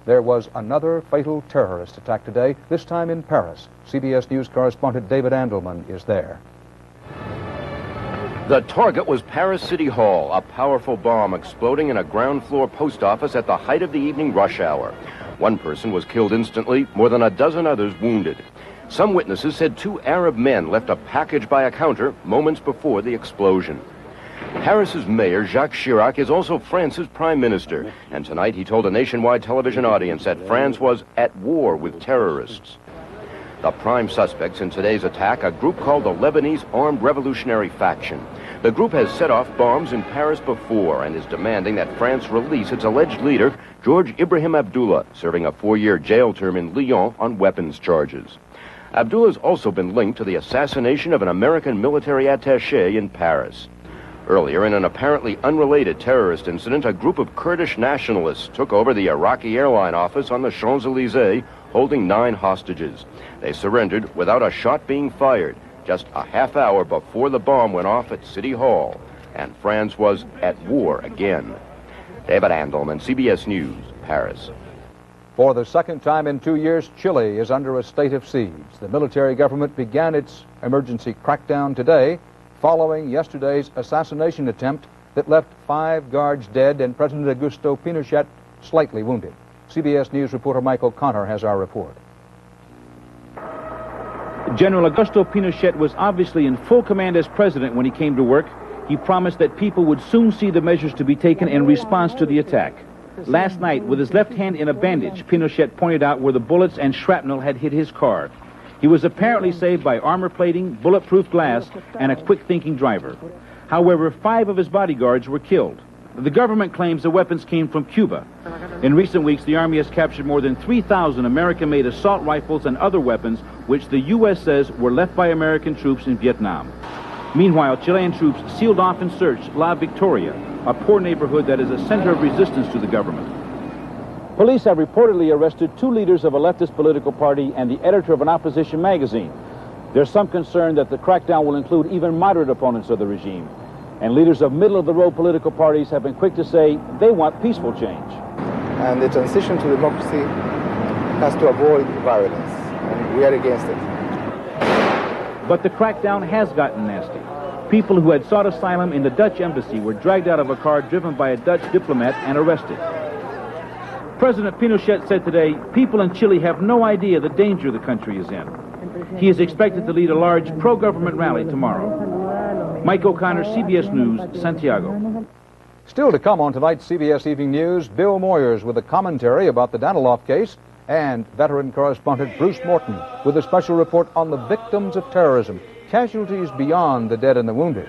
There was another fatal terrorist attack today, this time in Paris. CBS News correspondent David Andelman is there. The target was Paris City Hall, a powerful bomb exploding in a ground floor post office at the height of the evening rush hour. One person was killed instantly, more than a dozen others wounded. Some witnesses said two Arab men left a package by a counter moments before the explosion. Paris's mayor, Jacques Chirac, is also France's prime minister, and tonight he told a nationwide television audience that France was at war with terrorists. The prime suspects in today's attack, a group called the Lebanese Armed Revolutionary Faction. The group has set off bombs in Paris before and is demanding that France release its alleged leader, George Ibrahim Abdullah, serving a 4-year jail term in Lyon on weapons charges. Abdullah's also been linked to the assassination of an American military attaché in Paris. Earlier, in an apparently unrelated terrorist incident, a group of Kurdish nationalists took over the Iraqi airline office on the Champs-Élysées, holding 9 hostages. They surrendered without a shot being fired, just a half hour before the bomb went off at City Hall, and France was at war again. David Andelman, CBS News, Paris. For the second time in 2 years, Chile is under a state of siege. The military government began its emergency crackdown today, following yesterday's assassination attempt that left 5 guards dead and President Augusto Pinochet slightly wounded. CBS News reporter Michael Connor has our report. General Augusto Pinochet was obviously in full command as president when he came to work. He promised that people would soon see the measures to be taken in response to the attack. Last night, with his left hand in a bandage, Pinochet pointed out where the bullets and shrapnel had hit his car. He was apparently saved by armor plating, bulletproof glass, and a quick-thinking driver. However, 5 of his bodyguards were killed. The government claims the weapons came from Cuba. In recent weeks, the Army has captured more than 3,000 American-made assault rifles and other weapons, which the U.S. says were left by American troops in Vietnam. Meanwhile, Chilean troops sealed off and searched La Victoria, a poor neighborhood that is a center of resistance to the government. Police have reportedly arrested 2 leaders of a leftist political party and the editor of an opposition magazine. There's some concern that the crackdown will include even moderate opponents of the regime. And leaders of middle-of-the-road political parties have been quick to say they want peaceful change. And the transition to democracy has to avoid violence, and we are against it. But the crackdown has gotten nasty. People who had sought asylum in the Dutch embassy were dragged out of a car driven by a Dutch diplomat and arrested. President Pinochet said today, people in Chile have no idea the danger the country is in. He is expected to lead a large pro-government rally tomorrow. Mike O'Connor, CBS News, Santiago. Still to come on tonight's CBS Evening News, Bill Moyers with a commentary about the Danilov case, and veteran correspondent Bruce Morton with a special report on the victims of terrorism, casualties beyond the dead and the wounded.